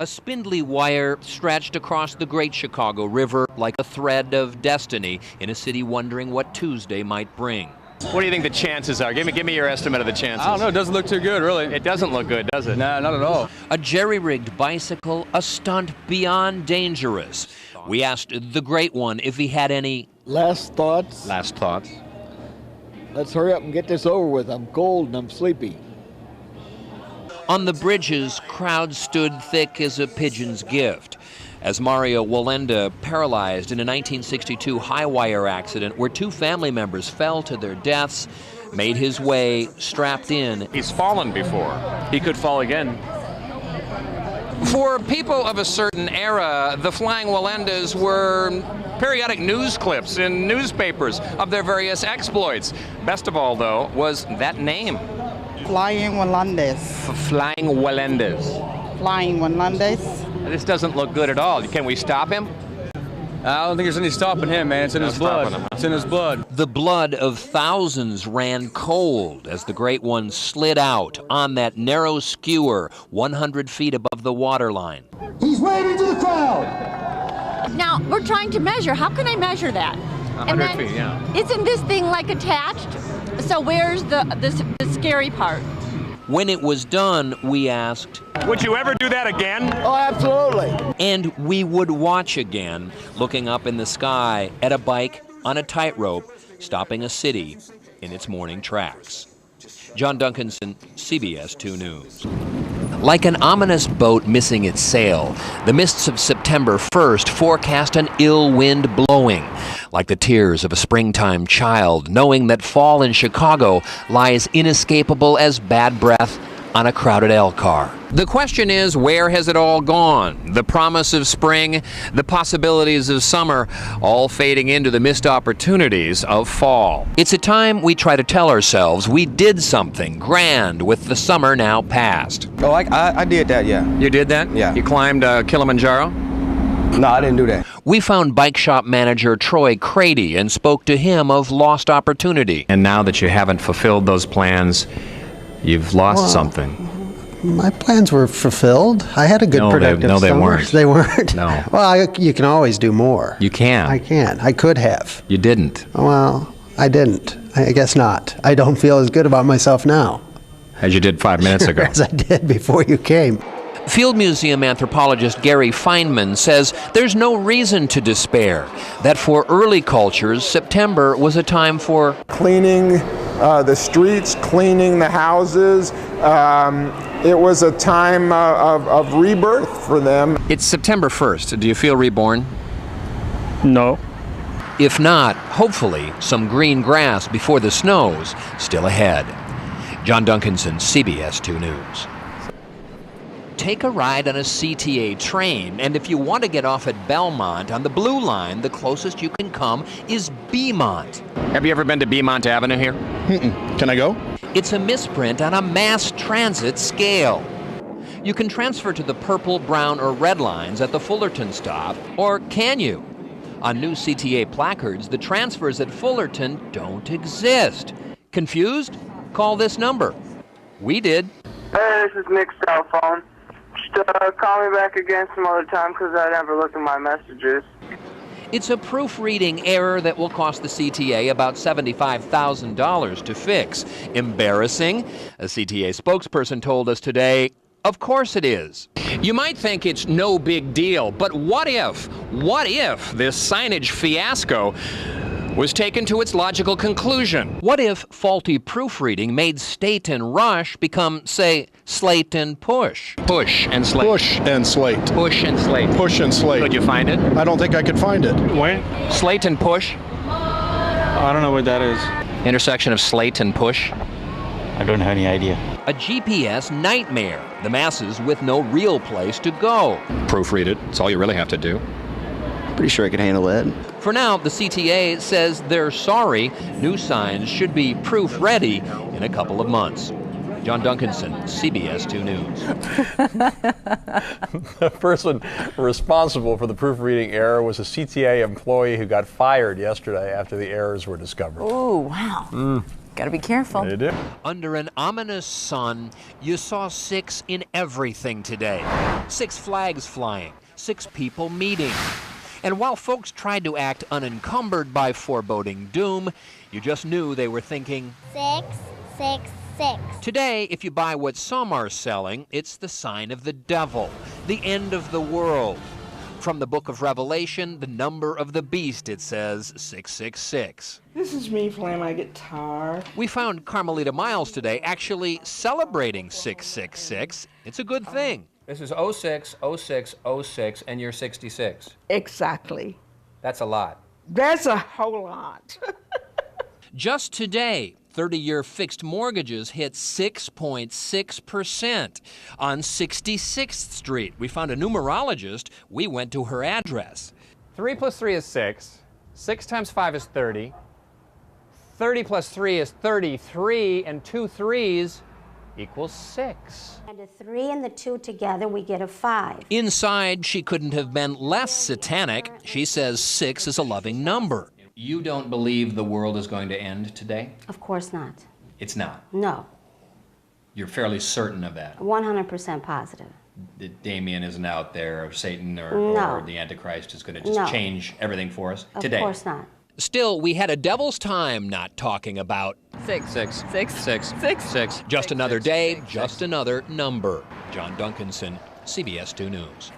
A spindly wire stretched across the Great Chicago River like a thread of destiny in a city wondering what Tuesday might bring. What do you think the chances are? Give me your estimate of the chances. I don't know. It doesn't look too good, really. It doesn't look good, does it? No, not at all. A jerry-rigged bicycle, a stunt beyond dangerous. We asked the Great One if he had any last thoughts. Last thoughts. Let's hurry up and get this over with. I'm cold and I'm sleepy. On the bridges, crowds stood thick as a pigeon's gift, as Mario Wallenda, paralyzed in a 1962 high-wire accident where two family members fell to their deaths, made his way strapped in. He's fallen before. He could fall again. For people of a certain era, the Flying Wallendas were periodic news clips in newspapers of their various exploits. Best of all, though, was that name. Flying Wallendas. Flying Wallendas. Flying Wallendas. This doesn't look good at all. Can we stop him? I don't think there's any stopping him, man. It's in his blood. It's in his blood. The blood of thousands ran cold as the Great One slid out on that narrow skewer 100 feet above the waterline. He's waving to the crowd. Now, we're trying to measure. How can I measure that? 100 feet, yeah. Isn't this thing like attached? So where's the scary part? When it was done, we asked, would you ever do that again? Oh, absolutely. And we would watch again, looking up in the sky at a bike on a tightrope, stopping a city in its morning tracks. Jon Duncanson, CBS 2 News. Like an ominous boat missing its sail, the mists of September 1st forecast an ill wind blowing, like the tears of a springtime child, knowing that fall in Chicago lies inescapable as bad breath on a crowded L car. The question is, where has it all gone? The promise of spring, the possibilities of summer, all fading into the missed opportunities of fall. It's a time we try to tell ourselves we did something grand with the summer now past. Oh, I did that, yeah. You did that? Yeah. You climbed Kilimanjaro? No, I didn't do that. We found bike shop manager Troy Crady and spoke to him of lost opportunity. And now that you haven't fulfilled those plans, you've lost something. My plans were fulfilled. I had a good productive No, they summer. weren't. They weren't? No. Well, you can always do more. You can. I can. I could have. You didn't. Well, I didn't. I guess not. I don't feel as good about myself now. As you did 5 minutes ago. As I did before you came. Field Museum anthropologist Gary Feynman says there's no reason to despair, that for early cultures, September was a time for cleaning the streets, cleaning the houses. It was a time of rebirth for them. It's September 1st. Do you feel reborn? No. If not, hopefully, some green grass before the snows still ahead. Jon Duncanson, CBS 2 News. Take a ride on a CTA train, and if you want to get off at Belmont on the Blue Line, the closest you can come is Beamont. Have you ever been to Beamont Avenue here? Can I go? It's a misprint on a mass transit scale. You can transfer to the purple, brown, or red lines at the Fullerton stop, or can you? On new CTA placards, the transfers at Fullerton don't exist. Confused? Call this number. We did. Hey, this is Nick's cell phone. Just call me back again some other time because I never look at my messages. It's a proofreading error that will cost the CTA about $75,000 to fix. Embarrassing? A CTA spokesperson told us today, of course it is. You might think it's no big deal, but what if this signage fiasco was taken to its logical conclusion? What if faulty proofreading made State and Rush become, say, Slate and Push? Push and Slate. Push and Slate. Push and Slate. Push and Slate. Could you find it? I don't think I could find it. Where? Slate and Push? I don't know what that is. Intersection of Slate and Push? I don't have any idea. A GPS nightmare. The masses with no real place to go. Proofread it. That's all you really have to do. Pretty sure I could handle that. For now, the CTA says they're sorry. New signs should be proof-ready in a couple of months. Jon Duncanson, CBS 2 News. The person responsible for the proofreading error was a CTA employee who got fired yesterday after the errors were discovered. Oh, wow. Gotta be careful. They do. Under an ominous sun, you saw 6 in everything today. 6 flags flying, 6 people meeting. And while folks tried to act unencumbered by foreboding doom, you just knew they were thinking 666. Today, if you buy what some are selling, it's the sign of the devil, the end of the world. From the book of Revelation, the number of the beast, it says 666. This is me playing my guitar. We found Carmelita Miles today actually celebrating 666. It's a good thing. This is 06, 06, 06, and you're 66. Exactly. That's a lot. That's a whole lot. Just today, 30-year fixed mortgages hit 6.6% on 66th Street. We found a numerologist. We went to her address. 3 plus 3 is 6. 6 times 5 is 30. 30 plus 3 is 33, and 2 3s equals 6. And a 3 and the 2 together, we get a 5. Inside, she couldn't have been less satanic. She says 6 is a loving number. You don't believe the world is going to end today? Of course not. It's not. No. You're fairly certain of that? 100% positive. That Damien isn't out there, or Satan, or the Antichrist is going to just change everything for us today? Of course not. Still, we had a devil's time not talking about 6. 6. 6. 6. 6. 6. Just another day, just another number. Jon Duncanson, CBS 2 News.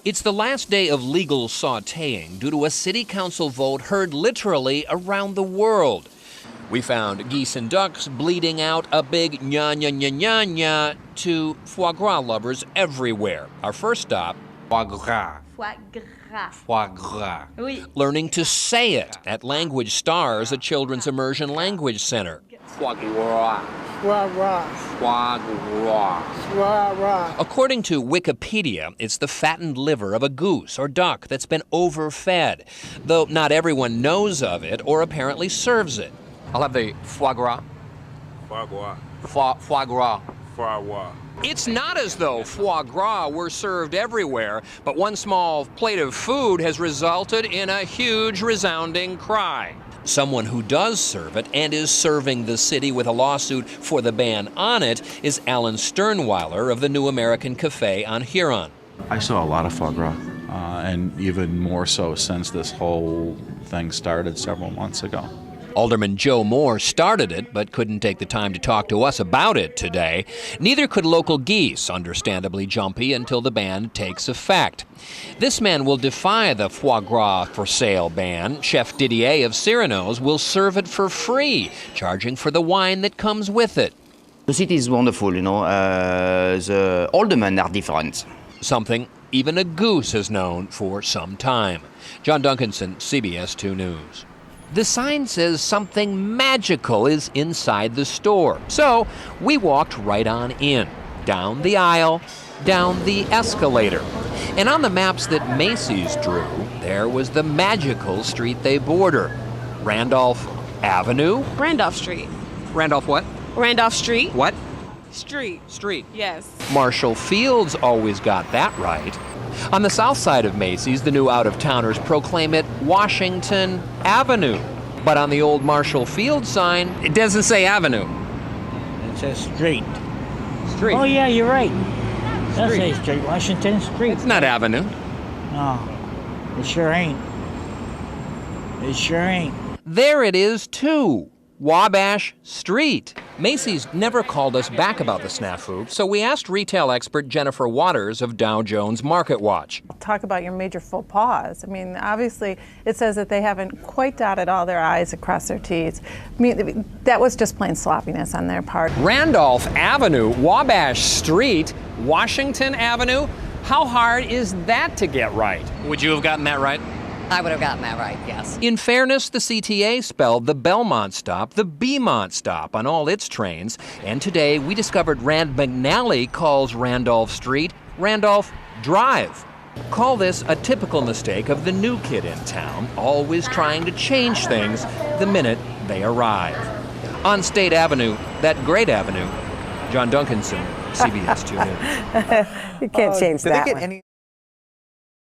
It's the last day of legal sautéing due to a city council vote heard literally around the world. We found geese and ducks bleeding out a big nya-nya-nya-nya-nya to foie gras lovers everywhere. Our first stop, foie gras. Foie gras. Foie gras. Oui. Learning to say it at Language Stars, a children's immersion language center. Foie gras. Rah, rah. Foie gras. Rah, rah. According to Wikipedia, it's the fattened liver of a goose or duck that's been overfed, though not everyone knows of it or apparently serves it. I'll have the foie gras. Foie gras. Foie gras. Foie gras. It's not as though foie gras were served everywhere, but one small plate of food has resulted in a huge resounding cry. Someone who does serve it and is serving the city with a lawsuit for the ban on it is Alan Sternweiler of the New American Cafe on Huron. I saw a lot of foie gras, and even more so since this whole thing started several months ago. Alderman Joe Moore started it, but couldn't take the time to talk to us about it today. Neither could local geese, understandably jumpy until the ban takes effect. This man will defy the foie gras for sale ban. Chef Didier of Cyrano's will serve it for free, charging for the wine that comes with it. The city is wonderful, you know. The aldermen are different. Something even a goose has known for some time. Jon Duncanson, CBS 2 News. The sign says something magical is inside the store. So we walked right on in, down the aisle, down the escalator. And on the maps that Macy's drew, there was the magical street they border. Randolph Avenue? Randolph Street. Randolph what? Randolph Street. What? Street. Street. Yes. Marshall Fields always got that right. On the south side of Macy's, the new out-of-towners proclaim it Washington Avenue. But on the old Marshall Fields sign, it doesn't say Avenue. It says Street. Street. Oh, yeah, you're right. It does say Street. Washington Street. It's not Avenue. No, it sure ain't. It sure ain't. There it is, too. Wabash Street. Macy's never called us back about the snafu, so we asked retail expert Jennifer Waters of Dow Jones Market Watch. Talk about your major faux pas. I mean, obviously, it says that they haven't quite dotted all their I's and crossed their T's. I mean, that was just plain sloppiness on their part. Randolph Avenue, Wabash Street, Washington Avenue. How hard is that to get right? Would you have gotten that right? I would have gotten that right, yes. In fairness, the CTA spelled the Belmont stop the Beaumont stop on all its trains. And today we discovered Rand McNally calls Randolph Street Randolph Drive. Call this a typical mistake of the new kid in town, always trying to change things the minute they arrive. On State Avenue, that great avenue, Jon Duncanson, CBS 2 News. You can't change that one.